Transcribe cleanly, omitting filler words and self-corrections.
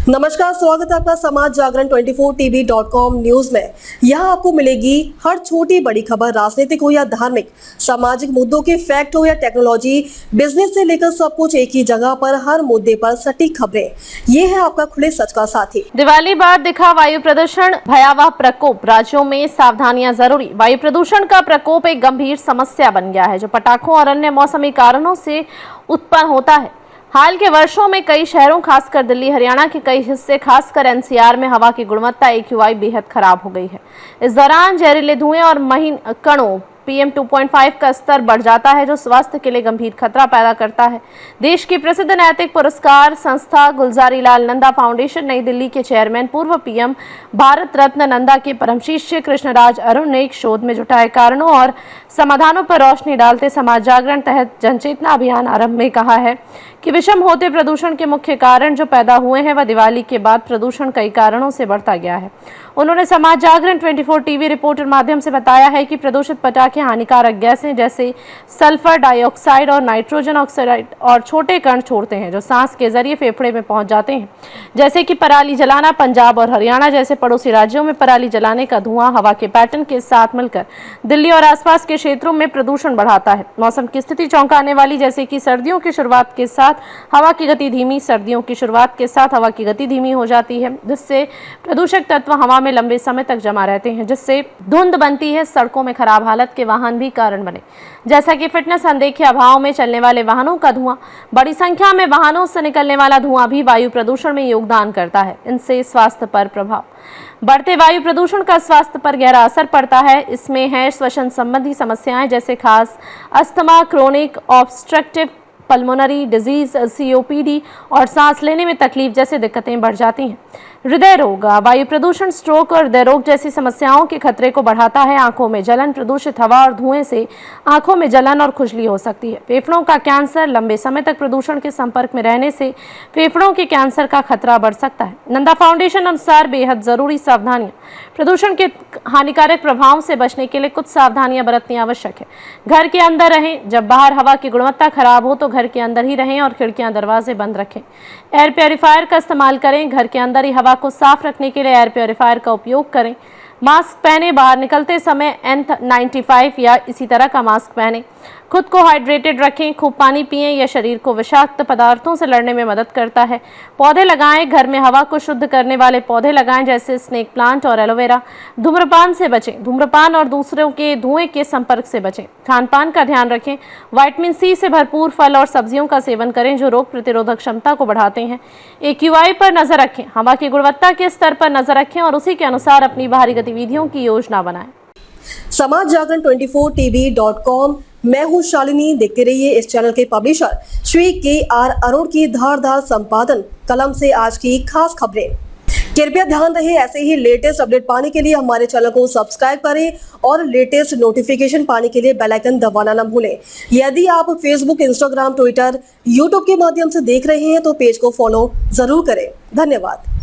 नमस्कार, स्वागत है आपका समाज जागरण 24tv.com न्यूज में। यहाँ आपको मिलेगी हर छोटी बड़ी खबर, राजनीतिक हो या धार्मिक, सामाजिक मुद्दों के फैक्ट हो या टेक्नोलॉजी, बिजनेस से लेकर सब कुछ एक ही जगह पर, हर मुद्दे पर सटीक खबरें। ये है आपका खुले सच का साथी। दिवाली बाद दिखा वायु प्रदूषण भयावह प्रकोप, राज्यों में सावधानियां जरूरी। वायु प्रदूषण का प्रकोप एक गंभीर समस्या बन गया है जो पटाखों और अन्य मौसमी कारणों से उत्पन्न होता है। हाल के वर्षों में कई शहरों, खासकर दिल्ली, हरियाणा के कई हिस्से, खासकर एनसीआर में हवा की गुणवत्ता AQI बेहद खराब हो गई है। इस दौरान जहरीले धुएं और महीन कणों PM 2.5 का स्तर बढ़ जाता है जो स्वास्थ्य के लिए गंभीर खतरा पैदा करता है। देश की प्रसिद्ध नैतिक पुरस्कार संस्था गुलजारी लाल नंदा फाउंडेशन नई दिल्ली के चेयरमैन, पूर्व PM भारत रत्न नंदा के परम शिष्य कृष्णराज अरुण ने एक शोध में जुटाए कारणों और समाधानों पर रोशनी डालते समाज जागरण तहत जनचेतना अभियान आरंभ में कहा है कि विषम होते प्रदूषण के मुख्य कारण जो पैदा हुए हैं वह दिवाली के बाद प्रदूषण कई कारणों से बढ़ता गया है। उन्होंने समाज जागरण 24 टीवी रिपोर्ट के माध्यम से बताया है कि प्रदूषित पटाखे हानिकारक गैसें जैसे सल्फर डाइऑक्साइड और नाइट्रोजन ऑक्साइड और छोटे कण छोड़ते हैं जो सांस के जरिए फेफड़े में पहुंच जाते हैं। जैसे कि पराली जलाना, पंजाब और हरियाणा जैसे पड़ोसी राज्यों में पराली जलाने का धुआं हवा के पैटर्न के साथ मिलकर दिल्ली और आसपास के क्षेत्रों में प्रदूषण बढ़ाता है। मौसम की स्थिति चौंकाने वाली, जैसे कि सर्दियों की शुरुआत के साथ हवा की गति धीमी, सर्दियों की शुरुआत के साथ हवा की गति धीमी हो जाती है जिससे प्रदूषक तत्व हवा में लंबे समय तक जमा रहते हैं जिससे धुंध बनती है। सड़कों में खराब हालत के वाहन भी कारण बने, जैसा कि फिटनेस अनदेखे अभाव में चलने वाले वाहनों का धुआं। बड़ी संख्या में वाहनों से निकलने वाला धुआं भी वायु प्रदूषण में योगदान करता है। इनसे स्वास्थ्य पर प्रभाव, बढ़ते वायु प्रदूषण का स्वास्थ्य पर गहरा असर पड़ता है। इसमें है श्वसन संबंधी समस्याएं जैसे खास asthma, chronic obstructive pulmonary disease, COPD और सांस लेने में तकलीफ जैसी दिक्कतें बढ़ जाती हैं। हृदय रोग, वायु प्रदूषण स्ट्रोक और हृदय रोग जैसी समस्याओं के खतरे को बढ़ाता है। आंखों में जलन, प्रदूषित हवा और धुएं से आंखों में जलन और खुजली हो सकती है। फेफड़ों का कैंसर, लंबे समय तक प्रदूषण के संपर्क में रहने से फेफड़ों के कैंसर का खतरा बढ़ सकता है। नंदा फाउंडेशन अनुसार बेहद जरूरी सावधानियां, प्रदूषण के हानिकारक प्रभावों से बचने के लिए कुछ सावधानियां बरतनी आवश्यक है। घर के अंदर रहें, जब बाहर हवा की गुणवत्ता खराब हो तो घर के अंदर ही रहें और खिड़कियां दरवाजे बंद रखें। एयर प्योरीफायर का इस्तेमाल करें, घर के अंदर ही हवा को साफ रखने के लिए एयर प्योरीफायर का उपयोग करें। मास्क पहने, बाहर निकलते समय N95 या इसी तरह का मास्क पहने। खुद को हाइड्रेटेड रखें, खूब पानी पिएं, यह शरीर को विषाक्त पदार्थों से लड़ने में मदद करता है। पौधे लगाएं, घर में हवा को शुद्ध करने वाले पौधे लगाएं जैसे स्नेक प्लांट और एलोवेरा। धूम्रपान से बचें, धूम्रपान और दूसरों के धुएं के संपर्क से बचें। खान पान का ध्यान रखें, विटामिन C से भरपूर फल और सब्जियों का सेवन करें जो रोग प्रतिरोधक क्षमता को बढ़ाते हैं। AQI पर नजर रखें, हवा की गुणवत्ता के स्तर पर नजर रखें और उसी के अनुसार अपनी बाहरी गतिविधियों की योजना बनाएं। समाज जागरण 24tv.com, मैं हूँ शालिनी। देखते रहिए इस चैनल के पब्लिशर श्री KR अरुण की धारदार संपादन कलम से आज की खास खबरें। कृपया ध्यान रहे, ऐसे ही लेटेस्ट अपडेट पाने के लिए हमारे चैनल को सब्सक्राइब करें और लेटेस्ट नोटिफिकेशन पाने के लिए बेल आइकन दबाना न भूलें। यदि आप फेसबुक, इंस्टाग्राम, ट्विटर, यूट्यूब के माध्यम से देख रहे हैं तो पेज को फॉलो जरूर करें। धन्यवाद।